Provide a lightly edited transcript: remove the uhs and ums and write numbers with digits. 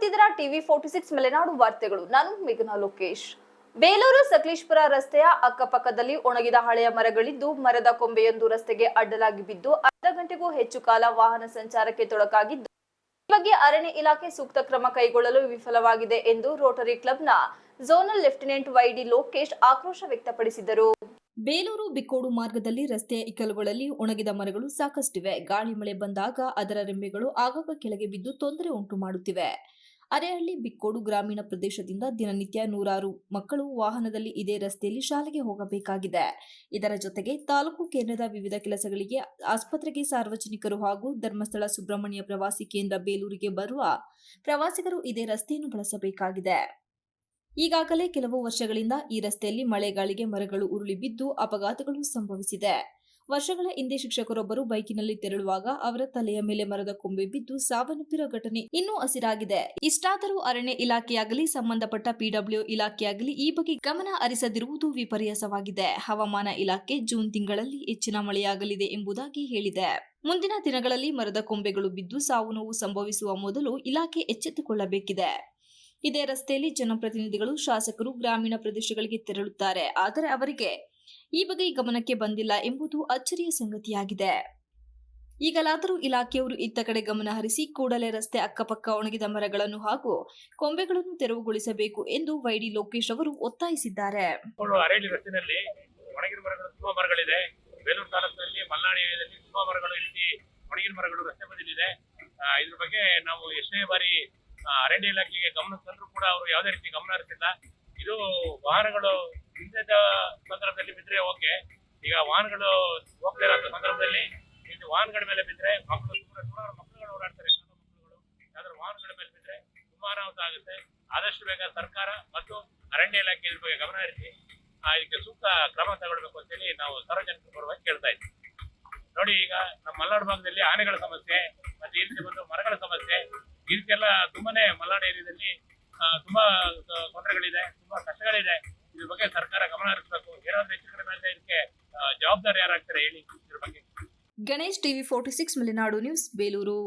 ನೋಡ್ತಿದ್ದೀರಾ ಟಿವಿ 46 ಮಲೆನಾಡು ವಾರ್ತೆಗಳು. ನಾನು ಮೇಘನಾ ಲೋಕೇಶ್. ಬೇಲೂರು ಸಕಲೇಶಪುರ ರಸ್ತೆಯ ಅಕ್ಕಪಕ್ಕದಲ್ಲಿ ಒಣಗಿದ ಹಳೆಯ ಮರಗಳಿದ್ದು ಮರದ ಕೊಂಬೆಯೊಂದು ರಸ್ತೆಗೆ ಅಡ್ಡಲಾಗಿ ಬಿದ್ದು ಅರ್ಧ ಗಂಟೆಗೂ ಹೆಚ್ಚು ಕಾಲ ವಾಹನ ಸಂಚಾರಕ್ಕೆ ತೊಡಕಾಗಿದ್ದು ಈ ಬಗ್ಗೆ ಅರಣ್ಯ ಇಲಾಖೆ ಸೂಕ್ತ ಕ್ರಮ ಕೈಗೊಳ್ಳಲು ವಿಫಲವಾಗಿದೆ ಎಂದು ರೋಟರಿ ಕ್ಲಬ್ನ ಝೋನಲ್ ಲೆಫ್ಟಿನೆಂಟ್ ವೈಡಿ ಲೋಕೇಶ್ ಆಕ್ರೋಶ ವ್ಯಕ್ತಪಡಿಸಿದರು. ಬೇಲೂರು ಬಿಕ್ಕೋಡು ಮಾರ್ಗದಲ್ಲಿ ರಸ್ತೆಯ ಇಕ್ಕಲುಗಳಲ್ಲಿ ಒಣಗಿದ ಮರಗಳು ಸಾಕಷ್ಟಿವೆ. ಗಾಳಿ ಮಳೆ ಬಂದಾಗ ಅದರ ರೆಂಬೆಗಳು ಆಗಾಗ ಕೆಳಗೆ ಬಿದ್ದು ತೊಂದರೆ ಉಂಟು ಮಾಡುತ್ತಿವೆ. ಅರೇಹಳ್ಳಿ ಬಿಕ್ಕೋಡು ಗ್ರಾಮೀಣ ಪ್ರದೇಶದಿಂದ ದಿನನಿತ್ಯ ನೂರಾರು ಮಕ್ಕಳು ವಾಹನದಲ್ಲಿ ಇದೇ ರಸ್ತೆಯಲ್ಲಿ ಶಾಲೆಗೆ ಹೋಗಬೇಕಾಗಿದೆ. ಇದರ ಜೊತೆಗೆ ತಾಲೂಕು ಕೇಂದ್ರದ ವಿವಿಧ ಕೆಲಸಗಳಿಗೆ, ಆಸ್ಪತ್ರೆಗೆ ಸಾರ್ವಜನಿಕರು ಹಾಗೂ ಧರ್ಮಸ್ಥಳ ಸುಬ್ರಹ್ಮಣ್ಯ ಪ್ರವಾಸಿ ಕೇಂದ್ರ ಬೇಲೂರಿಗೆ ಬರುವ ಪ್ರವಾಸಿಗರು ಇದೇ ರಸ್ತೆಯನ್ನು ಬಳಸಬೇಕಾಗಿದೆ. ಈಗಾಗಲೇ ಕೆಲವು ವರ್ಷಗಳಿಂದ ಈ ರಸ್ತೆಯಲ್ಲಿ ಮಳೆಗಾಳಿಗೆ ಮರಗಳು ಉರುಳಿ ಬಿದ್ದು ಅಪಘಾತಗಳು ಸಂಭವಿಸಿದೆ. ವರ್ಷಗಳ ಹಿಂದೆ ಶಿಕ್ಷಕರೊಬ್ಬರು ಬೈಕಿನಲ್ಲಿ ತೆರಳುವಾಗ ಅವರ ತಲೆಯ ಮೇಲೆ ಮರದ ಕೊಂಬೆ ಬಿದ್ದು ಸಾವನ್ನಪ್ಪಿರುವ ಘಟನೆ ಇನ್ನೂ ಹಸಿರಾಗಿದೆ. ಇಷ್ಟಾದರೂ ಅರಣ್ಯ ಇಲಾಖೆಯಾಗಲಿ ಸಂಬಂಧಪಟ್ಟ ಪಿಡಬ್ಲ್ಯೂ ಇಲಾಖೆಯಾಗಲಿ ಈ ಬಗ್ಗೆ ಗಮನ ಹರಿಸದಿರುವುದು ವಿಪರ್ಯಾಸವಾಗಿದೆ. ಹವಾಮಾನ ಇಲಾಖೆ ಜೂನ್ ತಿಂಗಳಲ್ಲಿ ಹೆಚ್ಚಿನ ಮಳೆಯಾಗಲಿದೆ ಎಂಬುದಾಗಿ ಹೇಳಿದೆ. ಮುಂದಿನ ದಿನಗಳಲ್ಲಿ ಮರದ ಕೊಂಬೆಗಳು ಬಿದ್ದು ಸಾವು ನೋವು ಸಂಭವಿಸುವ ಮೊದಲು ಇಲಾಖೆ ಎಚ್ಚೆತ್ತುಕೊಳ್ಳಬೇಕಿದೆ. ಇದೇ ರಸ್ತೆಯಲ್ಲಿ ಜನಪ್ರತಿನಿಧಿಗಳು, ಶಾಸಕರು ಗ್ರಾಮೀಣ ಪ್ರದೇಶಗಳಿಗೆ ತೆರಳುತ್ತಾರೆ. ಆದರೆ ಅವರಿಗೆ ಈ ಬಗ್ಗೆ ಗಮನಕ್ಕೆ ಬಂದಿಲ್ಲ ಎಂಬುದು ಅಚ್ಚರಿಯ ಸಂಗತಿಯಾಗಿದೆ. ಈಗಲಾದರೂ ಇಲಾಖೆಯವರು ಇತ್ತ ಕಡೆ ಗಮನ ಹರಿಸಿ ಕೂಡಲೇ ರಸ್ತೆ ಅಕ್ಕಪಕ್ಕ ಒಣಗಿದ ಮರಗಳನ್ನು ಹಾಗೂ ಕೊಂಬೆಗಳನ್ನು ತೆರವುಗೊಳಿಸಬೇಕು ಎಂದು ವೈಡಿ ಲೋಕೇಶ್ ಅವರು ಒತ್ತಾಯಿಸಿದ್ದಾರೆ. ಅರೇಲಿ ರಸ್ತೆಯಲ್ಲಿ ಒಣಗಿನ ಮರಗಳು ತುಂಬಾ ಮರಗಳಿದೆ. ಬೇಲೂರು ತಾಲೂಕಿನಲ್ಲಿ ಮಲ್ನಾಡು ಏರಿಯಾದಲ್ಲಿ ತುಂಬಾ ಮರಗಳು ಇಲ್ಲಿ ಒಣಗಿನ ಮರಗಳು ರಸ್ತೆ ಬದಿಲಿದೆ. ಇದ್ರ ಬಗ್ಗೆ ನಾವು ಎಷ್ಟೇ ಬಾರಿ ಅರಣ್ಯ ಇಲಾಖೆಗೆ ಗಮನ ತಂದ್ರೂ ಕೂಡ ಅವರು ಯಾವುದೇ ರೀತಿ ಗಮನ ಹರಿಸಿಲ್ಲ. ಇದು ವಾಹನಗಳು ಹಿಂದಿನ ಸಂದರ್ಭದಲ್ಲಿ ಬಿದ್ರೆ ಓಕೆ, ಈಗ ವಾಹನಗಳು ಹೋಗ್ತಾ ಇರೋ ಸಂದರ್ಭದಲ್ಲಿ ಇದು ವಾಹನಗಳ ಮೇಲೆ ಬಿದ್ರೆ ಮಕ್ಕಳು ನೂರಾರು ಮಕ್ಕಳುಗಳು ಓಡಾಡ್ತಾರೆ. ಮಕ್ಕಳುಗಳು ಯಾವ್ದಾದ್ರು ವಾಹನಗಳ ಮೇಲೆ ಬಿದ್ರೆ ತುಂಬಾ ಅನಾಹುತ ಆಗುತ್ತೆ. ಆದಷ್ಟು ಬೇಗ ಸರ್ಕಾರ ಮತ್ತು ಅರಣ್ಯ ಇಲಾಖೆ ಇದ್ರ ಬಗ್ಗೆ ಗಮನ ಹರಿಸಿ ಇದಕ್ಕೆ ಸೂಕ್ತ ಕ್ರಮ ತಗೊಳ್ಬೇಕು ಅಂತೇಳಿ ನಾವು ಸಾರ್ವಜನಿಕರ ಪರವಾಗಿ ಕೇಳ್ತಾ ಇದ್ದೀವಿ. ನೋಡಿ, ಈಗ ನಮ್ಮ ಮಲೆನಾಡು ಭಾಗದಲ್ಲಿ ಆನೆಗಳ ಸಮಸ್ಯೆ ಮತ್ತೆ ಈ ರೀತಿ ಬಂದು ಮರಗಳ ಸಮಸ್ಯೆ, ಇದಕ್ಕೆಲ್ಲ ತುಂಬಾನೇ ಮಲೆನಾಡು ಏರಿಯಾದಲ್ಲಿ ತುಂಬಾ ತೊಂದರೆಗಳಿದೆ, ತುಂಬಾ ಕಷ್ಟಗಳಿದೆ. ಇದ್ರ ಬಗ್ಗೆ ಸರ್ಕಾರ ಗಮನ ಹರಿಸಬೇಕು. ಏನಾದ್ರೂ ಹೆಚ್ಚು ಕಡಿಮೆ ಅಂದ್ರೆ ಇದಕ್ಕೆ ಜವಾಬ್ದಾರಿ ಯಾರಾಗ್ತಾರೆ ಹೇಳಿ ಇದ್ರ ಬಗ್ಗೆ. Ganesh, TV 46 Malenadu news, Belur.